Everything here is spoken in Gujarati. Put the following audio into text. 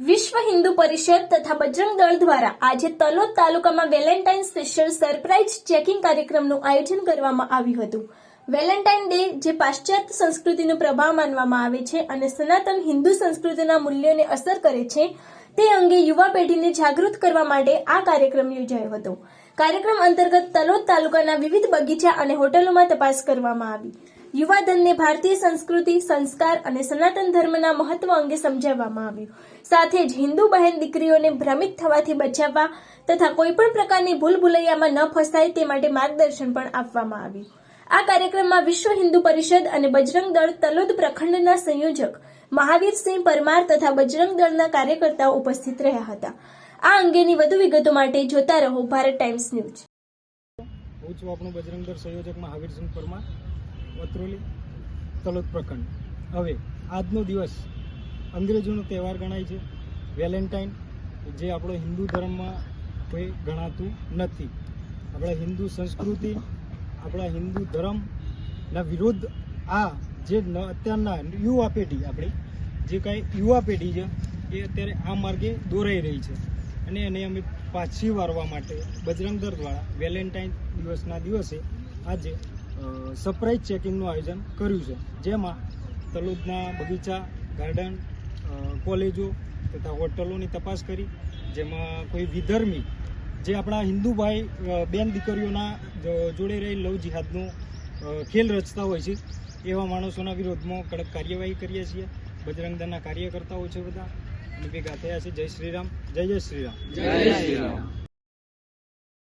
વિશ્વ હિન્દુ પરિષદ તથા બજરંગ દળ દ્વારા આજે તલોદ તાલુકામાં વેલેન્ટાઇન સ્પેશિયલ સરપ્રાઇઝ ચેકિંગ કાર્યક્રમનું આયોજન કરવામાં આવ્યું હતું। વેલેન્ટાઇન ડે જે પાશ્ચાત્ય સંસ્કૃતિનો પ્રભાવ માનવામાં આવે છે અને સનાતન હિન્દુ સંસ્કૃતિના મૂલ્યોને અસર કરે છે તે અંગે યુવા પેઢીને જાગૃત કરવા માટે આ કાર્યક્રમ યોજાયો હતો। કાર્યક્રમ અંતર્ગત તલોદ તાલુકાના વિવિધ બગીચા અને હોટલોમાં તપાસ કરવામાં આવી। યુવાધનને ભારતીય સંસ્કૃતિ, સંસ્કાર અને સનાતન ધર્મના મહત્વ અંગે સમજાવવામાં આવ્યું। સાથે જ હિન્દુ બહેન દીકરીઓને ભ્રમિત થવાથી બચાવવા તથા કોઈપણ પ્રકારની ભૂલભુલૈયામાં ન ફસાય તે માટે માર્ગદર્શન પણ આપવામાં આવ્યું। આ કાર્યક્રમમાં વિશ્વ હિન્દુ પરિષદ અને બજરંગ દળ તલોદ પ્રખંડના સંયોજક મહાવીરસિંહ પરમાર તથા બજરંગ દળના કાર્યકર્તાઓ ઉપસ્થિત રહ્યા હતા। આ અંગેની વધુ વિગતો માટે જોતા રહો ભારત ટાઈમ્સ ન્યૂઝ। હું છું આપણું બજરંગ દળ સંયોજક મહાવીરસિંહ પરમાર, વત્રોલી, તલોદ પ્રખંડ। હવે આજનો દિવસ અંગ્રેજોનો તહેવાર ગણાય છે, વેલેન્ટાઇન, જે આપણો હિન્દુ ધર્મમાં કોઈ ગણાતું નથી। આપણા હિન્દુ સંસ્કૃતિ, આપણા હિન્દુ ધર્મના વિરોધ આ જે અત્યારના યુવા પેઢી, આપણી જે કાંઈ યુવા પેઢી છે એ અત્યારે આ માર્ગે દોરાઈ રહી છે અને એને અમે પાછી વારવા માટે બજરંગ દળ દ્વારા વેલેન્ટાઇન દિવસના દિવસે આજે સરપ્રાઇઝ ચેકિંગનું આયોજન કર્યું છે, જેમાં તલોદના બગીચા, ગાર્ડન, કોલેજો તથા હોટલોની તપાસ કરી, જેમાં કોઈ વિધર્મી જે આપણા હિન્દુ ભાઈ બેન દીકરીઓના જોડે રહી લવ જિહાદનો ખેલ રચતા હોય છે એવા માણસોના વિરોધમાં કડક કાર્યવાહી કરીએ છીએ। બજરંગ દળના કાર્યકર્તાઓ છે બધા અને ભેગા થયા છે। જય શ્રી રામ, જય જય શ્રી રામ, જય શ્રી રામ।